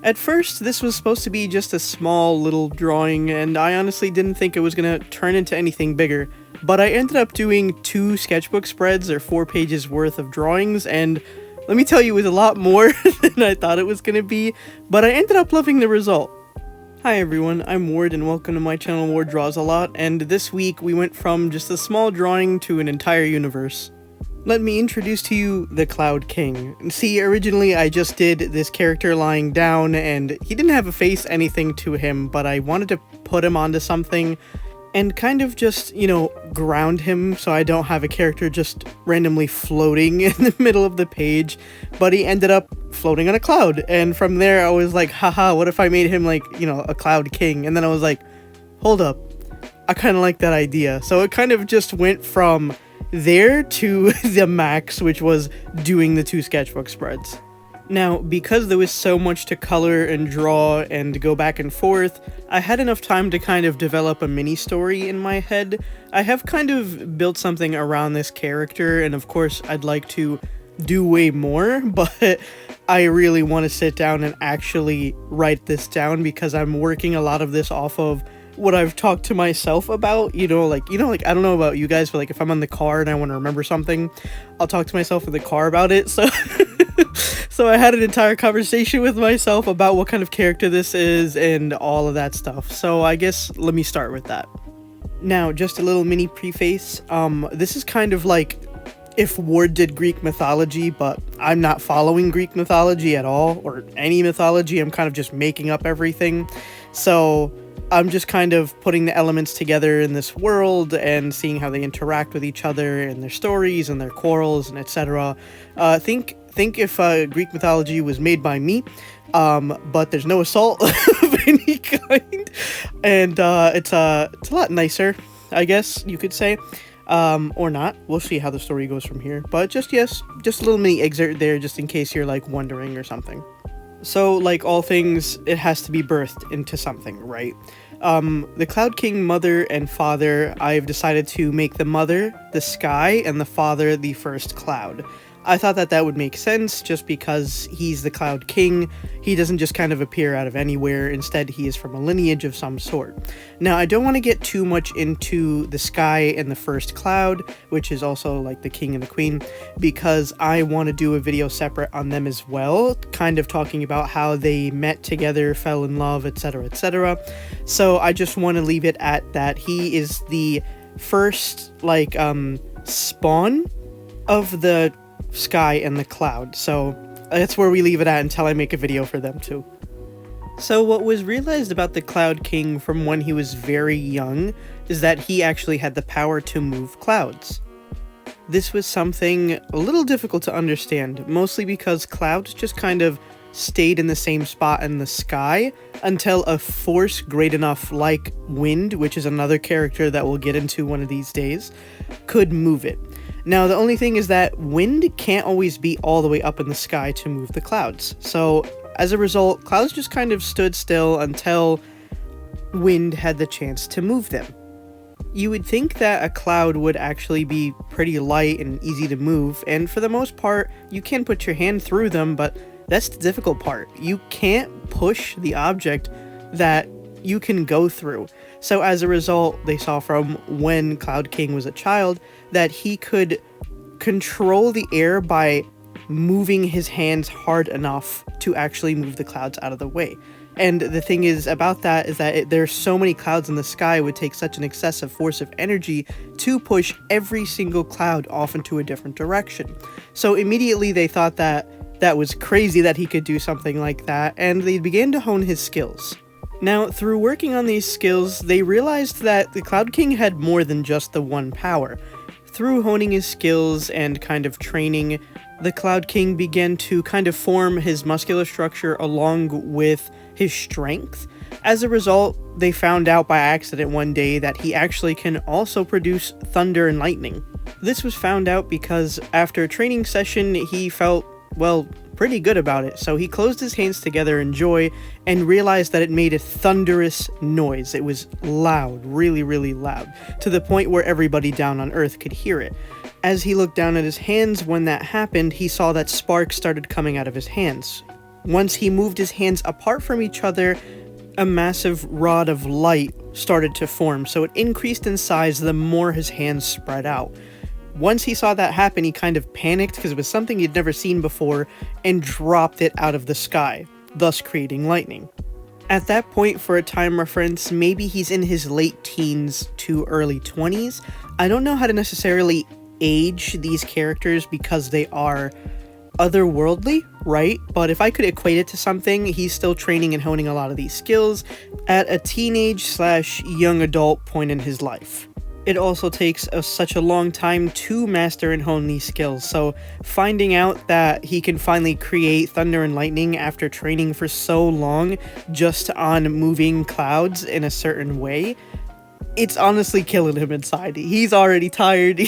At first, this was supposed to be just a small little drawing, and I honestly didn't think it was gonna turn into anything bigger, but I ended up doing 2 sketchbook spreads or 4 pages worth of drawings, and let me tell you, it was a lot more than I thought it was gonna be, but I ended up loving the result. Hi everyone, I'm Ward and welcome to my channel Wardrawsalot, and this week we went from just a small drawing to an entire universe. Let me introduce to you the Cloud King. See, originally I just did this character lying down and he didn't have a face, anything to him, but I wanted to put him onto something and kind of just, ground him so I don't have a character just randomly floating in the middle of the page, but he ended up floating on a cloud, and from there I was like, haha, what if I made him like, a Cloud King? And then I was like, hold up, I kind of like that idea. So it kind of just went from there to the max, which was doing the 2 sketchbook spreads. Now, because there was so much to color and draw and go back and forth, I had enough time to kind of develop a mini story in my head. I have kind of built something around this character, and of course I'd like to do way more, but I really want to sit down and actually write this down because I'm working a lot of this off of what I've talked to myself about, I don't know about you guys, but like if I'm in the car and I want to remember something, I'll talk to myself in the car about it. So so I had an entire conversation with myself about what kind of character this is and all of that stuff. So I guess let me start with that. Now, just a little mini preface. This is kind of like if Ward did Greek mythology, but I'm not following Greek mythology at all, or any mythology. I'm kind of just making up everything. So I'm just kind of putting the elements together in this world and seeing how they interact with each other and their stories and their quarrels and etc. Think if Greek mythology was made by me, but there's no assault of any kind, and it's a lot nicer, I guess you could say, or not. We'll see how the story goes from here. But just a little mini excerpt there, just in case you're like wondering or something. So, like all things, it has to be birthed into something, right? The Cloud King mother and father, I've decided to make the mother the sky and the father the first cloud. I thought that would make sense just because he's the Cloud King. He doesn't just kind of appear out of anywhere. Instead, he is from a lineage of some sort. Now, I don't want to get too much into the sky and the first cloud, which is also like the king and the queen, because I want to do a video separate on them as well, kind of talking about how they met together, fell in love, etc., etc. So I just want to leave it at that. He is the first, spawn of the sky and the cloud, so that's where we leave it at until I make a video for them too. So what was realized about the Cloud King from when he was very young is that he actually had the power to move clouds. This was something a little difficult to understand, mostly because clouds just kind of stayed in the same spot in the sky until a force great enough, like wind, which is another character that we'll get into one of these days, could move it. Now, the only thing is that wind can't always be all the way up in the sky to move the clouds. So, as a result, clouds just kind of stood still until wind had the chance to move them. You would think that a cloud would actually be pretty light and easy to move, and for the most part, you can put your hand through them, but that's the difficult part. You can't push the object that you can go through. So as a result, they saw from when Cloud King was a child that he could control the air by moving his hands hard enough to actually move the clouds out of the way. And the thing is about that is that there's so many clouds in the sky, it would take such an excessive force of energy to push every single cloud off into a different direction. So immediately they thought that was crazy that he could do something like that, and they began to hone his skills. Now, through working on these skills, they realized that the Cloud King had more than just the one power. Through honing his skills and kind of training, the Cloud King began to kind of form his muscular structure along with his strength. As a result, they found out by accident one day that he actually can also produce thunder and lightning. This was found out because after a training session, he felt, pretty good about it, so he closed his hands together in joy and realized that it made a thunderous noise. It was loud, really, really loud, to the point where everybody down on Earth could hear it. As he looked down at his hands when that happened, he saw that sparks started coming out of his hands. Once he moved his hands apart from each other, a massive rod of light started to form, so it increased in size the more his hands spread out. Once he saw that happen, he kind of panicked because it was something he'd never seen before and dropped it out of the sky, thus creating lightning. At that point, for a time reference, maybe he's in his late teens to early 20s. I don't know how to necessarily age these characters because they are otherworldly, right? But if I could equate it to something, he's still training and honing a lot of these skills at a teenage/young adult point in his life. It also takes such a long time to master and hone these skills, so finding out that he can finally create thunder and lightning after training for so long just on moving clouds in a certain way, it's honestly killing him inside. He's already tired.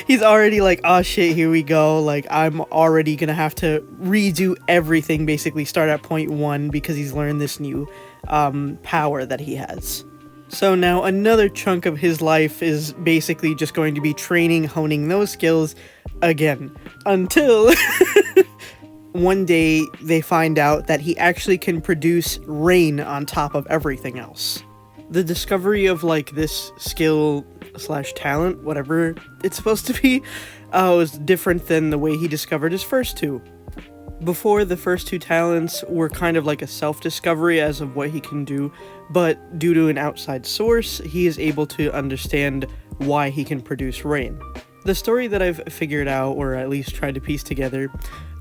He's already like, oh shit, here we go. Like, I'm already gonna have to redo everything, basically start at point 1 because he's learned this new power that he has. So now another chunk of his life is basically just going to be training, honing those skills again, until one day they find out that he actually can produce rain on top of everything else. The discovery of like this skill / talent, whatever it's supposed to be, was different than the way he discovered his first two. Before, the first two talents were kind of like a self-discovery as of what he can do, but due to an outside source, he is able to understand why he can produce rain. The story that I've figured out, or at least tried to piece together,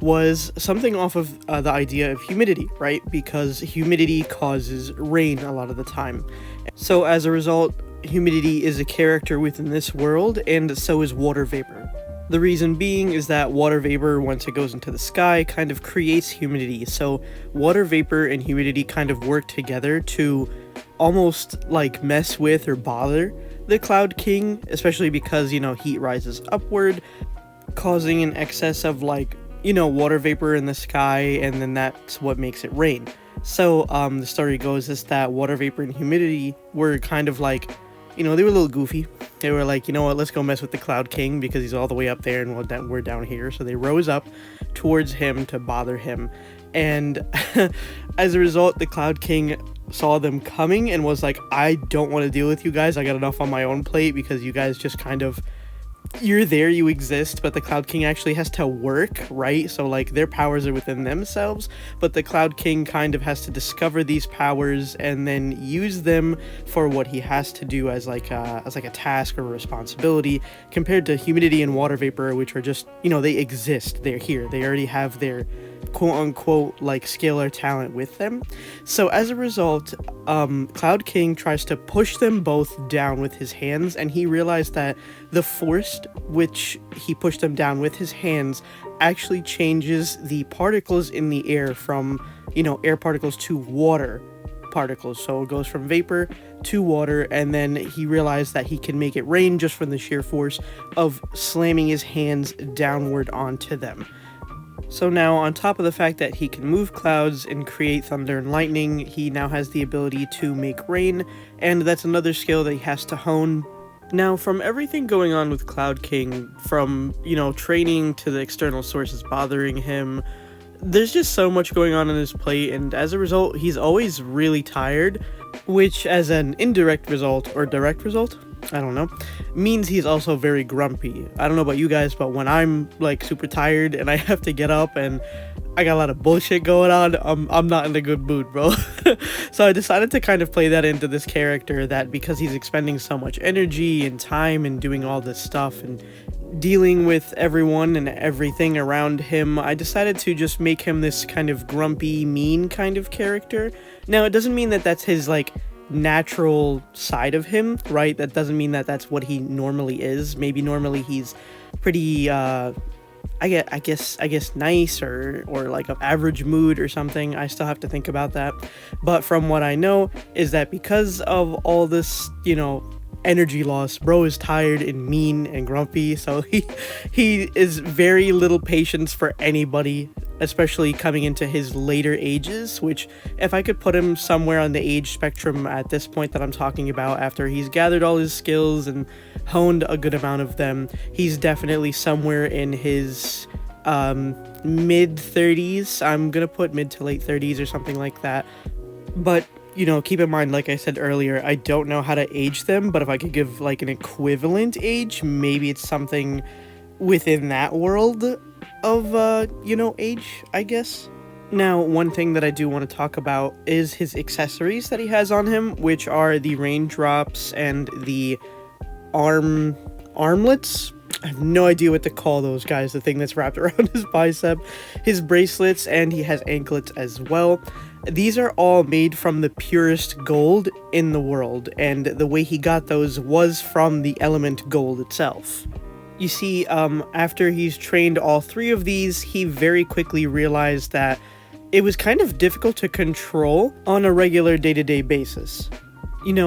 was something off of the idea of humidity, right? Because humidity causes rain a lot of the time. So as a result, humidity is a character within this world, and so is water vapor. The reason being is that water vapor, once it goes into the sky, kind of creates humidity. So water vapor and humidity kind of work together to almost like mess with or bother the Cloud King, especially because, heat rises upward, causing an excess of like, water vapor in the sky, and then that's what makes it rain. So the story goes is that water vapor and humidity were kind of like, they were a little goofy. They were like, you know what, let's go mess with the Cloud King because he's all the way up there and we're down here. So they rose up towards him to bother him. And as a result, the Cloud King saw them coming and was like, I don't want to deal with you guys. I got enough on my own plate because you guys just kind of, you're there, you exist, but the Cloud King actually has to work, right? So like their powers are within themselves, but the Cloud King kind of has to discover these powers and then use them for what he has to do as like a task or a responsibility, compared to humidity and water vapor, which are just, they exist, they're here, they already have their quote-unquote like skill or talent with them. So as a result, Cloud King tries to push them both down with his hands, and he realized that the force which he pushed them down with his hands actually changes the particles in the air from, air particles to water particles. So it goes from vapor to water, and then he realized that he can make it rain just from the sheer force of slamming his hands downward onto them. So now, on top of the fact that he can move clouds and create thunder and lightning, he now has the ability to make rain, and that's another skill that he has to hone. Now, from everything going on with Cloud King, from, training to the external sources bothering him, there's just so much going on his plate, and as a result, he's always really tired, which, as an indirect result, or direct result, I don't know, means he's also very grumpy. I don't know about you guys, but when I'm like super tired and I have to get up and I got a lot of bullshit going on, I'm not in a good mood, bro. So I decided to kind of play that into this character, that because he's expending so much energy and time and doing all this stuff and dealing with everyone and everything around him, I decided to just make him this kind of grumpy, mean kind of character. Now, it doesn't mean that that's his like natural side of him, right? That doesn't mean that that's what he normally is. Maybe normally he's pretty I guess nice or like of average mood or something. I still have to think about that. But from what I know is that because of all this, energy loss, bro is tired and mean and grumpy, so he is very little patience for anybody, especially coming into his later ages, which if I could put him somewhere on the age spectrum at this point that I'm talking about, after he's gathered all his skills and honed a good amount of them, he's definitely somewhere in his mid 30s. I'm gonna put mid to late 30s or something like that. But, keep in mind, like I said earlier, I don't know how to age them, but if I could give like an equivalent age, maybe it's something within that world of, age, I guess. Now, one thing that I do want to talk about is his accessories that he has on him, which are the raindrops and the armlets. I have no idea what to call those guys, the thing that's wrapped around his bicep, his bracelets, and he has anklets as well. These are all made from the purest gold in the world, and the way he got those was from the element gold itself. You see, after he's trained all three of these, he very quickly realized that it was kind of difficult to control on a regular day-to-day basis.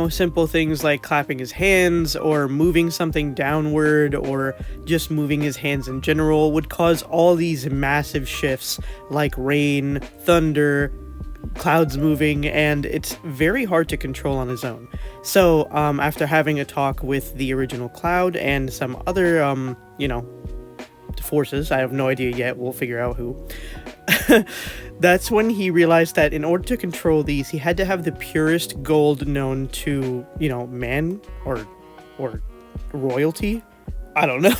Simple things like clapping his hands or moving something downward or just moving his hands in general would cause all these massive shifts like rain, thunder, clouds moving, and it's very hard to control on his own. So, after having a talk with the original Cloud and some other, forces, I have no idea yet, we'll figure out who, that's when he realized that in order to control these, he had to have the purest gold known to, man or royalty. I don't know.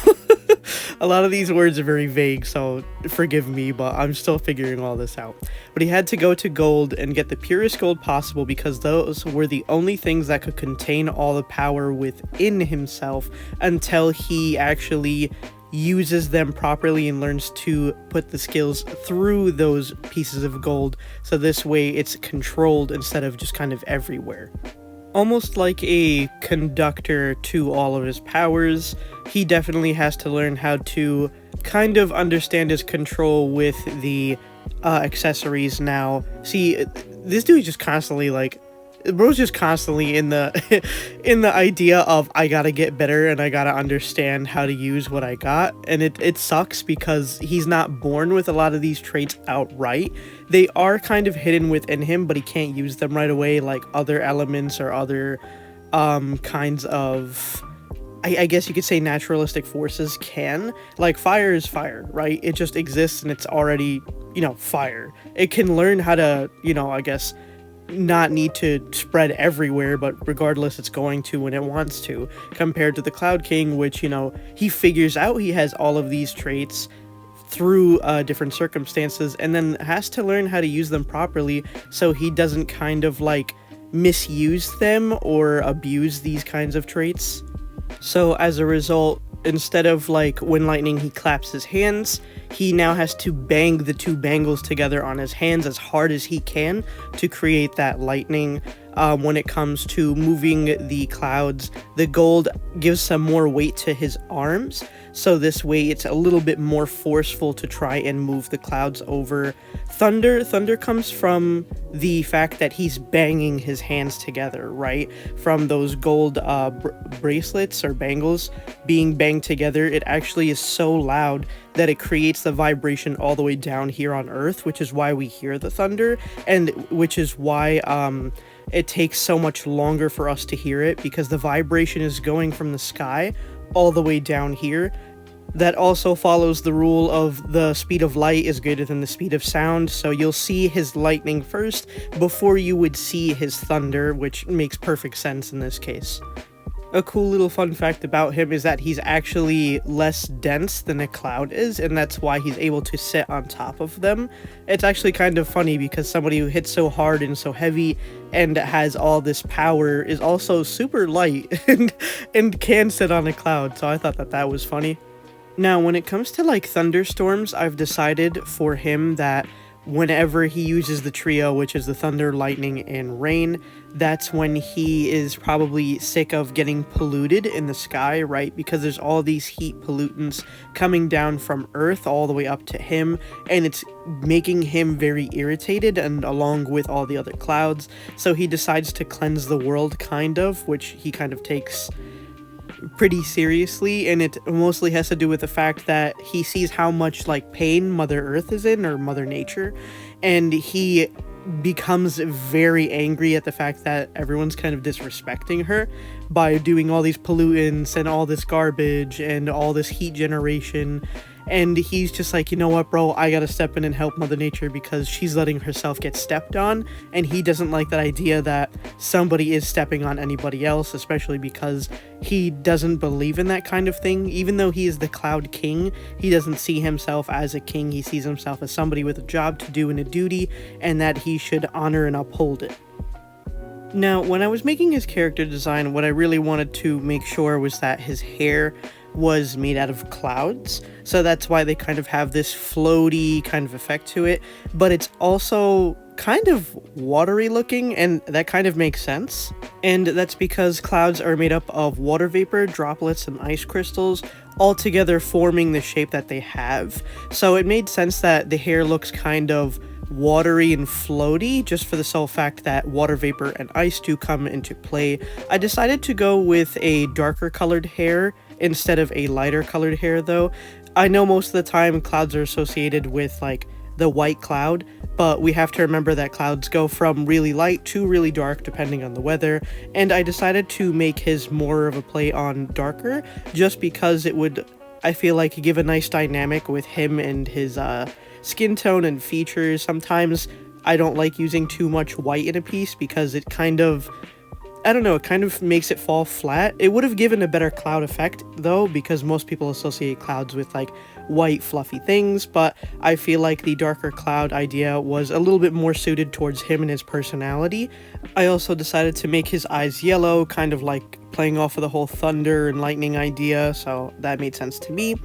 A lot of these words are very vague, so forgive me, but I'm still figuring all this out. But he had to go to gold and get the purest gold possible because those were the only things that could contain all the power within himself until he actually uses them properly and learns to put the skills through those pieces of gold, so this way it's controlled instead of just kind of everywhere. Almost like a conductor to all of his powers, he definitely has to learn how to kind of understand his control with the accessories now. See, this dude just constantly bro's just constantly in the in the idea of I gotta get better and I gotta understand how to use what I got, and it sucks because he's not born with a lot of these traits outright. They are kind of hidden within him, but he can't use them right away like other elements or other kinds of, I guess you could say, naturalistic forces can. Like fire is fire, right? It just exists and it's already, fire. It can learn how to, I guess, not need to spread everywhere, but regardless it's going to when it wants to, compared to the Cloud King, which, he figures out he has all of these traits through different circumstances and then has to learn how to use them properly so he doesn't kind of misuse them or abuse these kinds of traits. So as a result, instead of when lightning he claps his hands, he now has to bang the two bangles together on his hands as hard as he can to create that lightning. When it comes to moving the clouds, the gold gives some more weight to his arms, so this way it's a little bit more forceful to try and move the clouds over. Thunder comes from the fact that he's banging his hands together, right? From those gold bracelets or bangles being banged together, it actually is so loud that it creates the vibration all the way down here on Earth, which is why we hear the thunder, and which is why it takes so much longer for us to hear it, because the vibration is going from the sky all the way down here. That also follows the rule of the speed of light is greater than the speed of sound, so you'll see his lightning first before you would see his thunder, which makes perfect sense in this case. A cool little fun fact about him is that he's actually less dense than a cloud is, and that's why he's able to sit on top of them. It's actually kind of funny because somebody who hits so hard and so heavy and has all this power is also super light and can sit on a cloud, so I thought that was funny. Now, when it comes to thunderstorms, I've decided for him that whenever he uses the trio, which is the thunder, lightning, and rain, that's when he is probably sick of getting polluted in the sky, right? Because there's all these heat pollutants coming down from Earth all the way up to him, and it's making him very irritated, and along with all the other clouds. So he decides to cleanse the world, kind of, which he kind of takes pretty seriously, and it mostly has to do with the fact that he sees how much pain Mother Earth is in, or Mother Nature, and he becomes very angry at the fact that everyone's kind of disrespecting her by doing all these pollutants and all this garbage and all this heat generation, and he's just like, you know what, bro, I gotta step in and help Mother Nature because she's letting herself get stepped on, and he doesn't like that idea that somebody is stepping on anybody else, especially because he doesn't believe in that kind of thing. Even though he is the Cloud King, he doesn't see himself as a king. He sees himself as somebody with a job to do and a duty, and that he should honor and uphold it. Now, when I was making his character design, what I really wanted to make sure was that his hair was made out of clouds, so that's why they kind of have this floaty kind of effect to it, but it's also kind of watery looking, and that kind of makes sense. And that's because clouds are made up of water vapor, droplets, and ice crystals, all together forming the shape that they have. So it made sense that the hair looks kind of watery and floaty, just for the sole fact that water vapor and ice do come into play. I decided to go with a darker colored hair instead of a lighter colored hair, though. I know most of the time clouds are associated with like the white cloud, but we have to remember that clouds go from really light to really dark depending on the weather, and I decided to make his more of a play on darker, just because it would, I feel like, give a nice dynamic with him and his skin tone and features. Sometimes I don't like using too much white in a piece because it kind of, I don't know, it kind of makes it fall flat. It would have given a better cloud effect though, because most people associate clouds with like white fluffy things, but I feel like the darker cloud idea was a little bit more suited towards him and his personality. I also decided to make his eyes yellow, kind of like playing off of the whole thunder and lightning idea, so that made sense to me.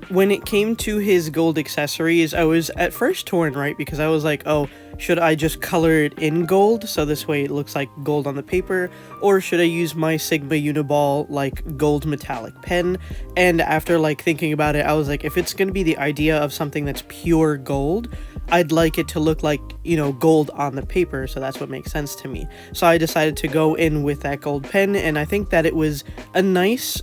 When it came to his gold accessories, I was at first torn, right? Because I was like, oh, should I just color it in gold, so this way it looks like gold on the paper? Or should I use my Sigma Uniball, like, gold metallic pen? And after, like, thinking about it, I was like, if it's gonna be the idea of something that's pure gold, I'd like it to look like, you know, gold on the paper, so that's what makes sense to me. So I decided to go in with that gold pen, and I think that it was a nice,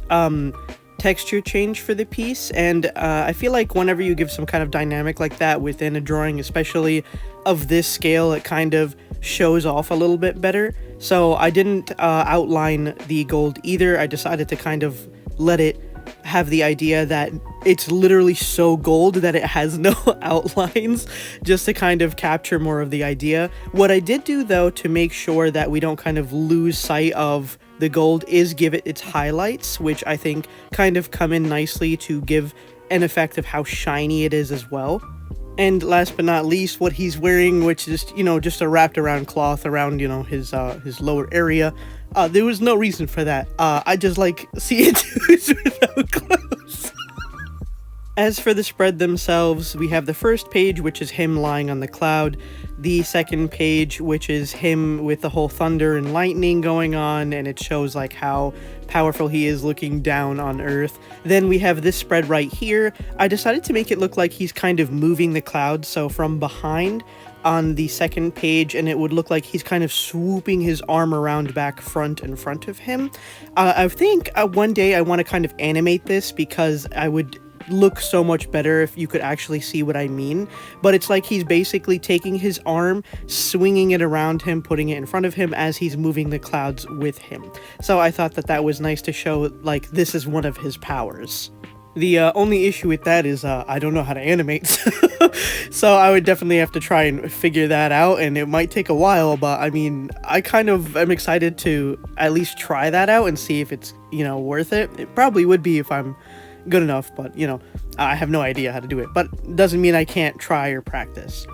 texture change for the piece, and I feel like whenever you give some kind of dynamic like that within a drawing, especially of this scale, it kind of shows off a little bit better. So I didn't outline the gold either. I decided to kind of let it have the idea that it's literally so gold that it has no outlines, just to kind of capture more of the idea. What I did do though, to make sure that we don't kind of lose sight of the gold, is give it its highlights, which I think kind of come in nicely to give an effect of how shiny it is as well. And last but not least, what he's wearing, which is, you know, just a wrapped around cloth around, you know, his lower area. There was no reason for that. I just like seeing dudes without clothes. As for the spread themselves, we have the first page, which is him lying on the cloud. The second page, which is him with the whole thunder and lightning going on, and it shows like how powerful he is looking down on Earth. Then we have this spread right here. I decided to make it look like he's kind of moving the clouds, so from behind on the second page, and it would look like he's kind of swooping his arm around back, front, in front of him. I think one day I want to kind of animate this, because I would look so much better if you could actually see what I mean. But it's like he's basically taking his arm, swinging it around him, putting it in front of him as he's moving the clouds with him. So I thought that that was nice to show, like, this is one of his powers. The only issue with that is I don't know how to animate, so I would definitely have to try and figure that out, and it might take a while, but I mean, I kind of am excited to at least try that out and see if it's, you know, worth it. It probably would be if I'm good enough, but, you know, I have no idea how to do it, but doesn't mean I can't try or practice.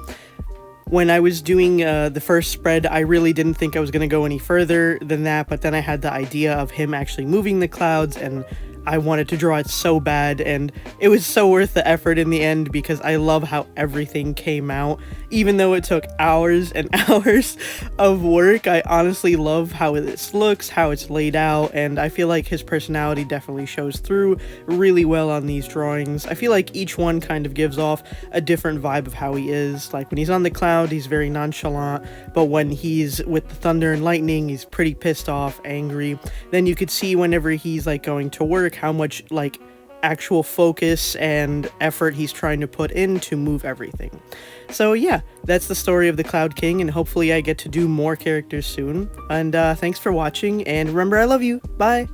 When I was doing the first spread, I really didn't think I was going to go any further than that, but then I had the idea of him actually moving the clouds, and I wanted to draw it so bad, and it was so worth the effort in the end, because I love how everything came out. Even though it took hours and hours of work, I honestly love how this looks, how it's laid out, and I feel like his personality definitely shows through really well on these drawings. I feel like each one kind of gives off a different vibe of how he is. Like when he's on the cloud, he's very nonchalant, but when he's with the thunder and lightning, he's pretty pissed off, angry. Then you could see whenever he's like going to work, how much like actual focus and effort he's trying to put in to move everything. So yeah, that's the story of the Cloud King, and hopefully I get to do more characters soon. And thanks for watching, and remember, I love you. Bye!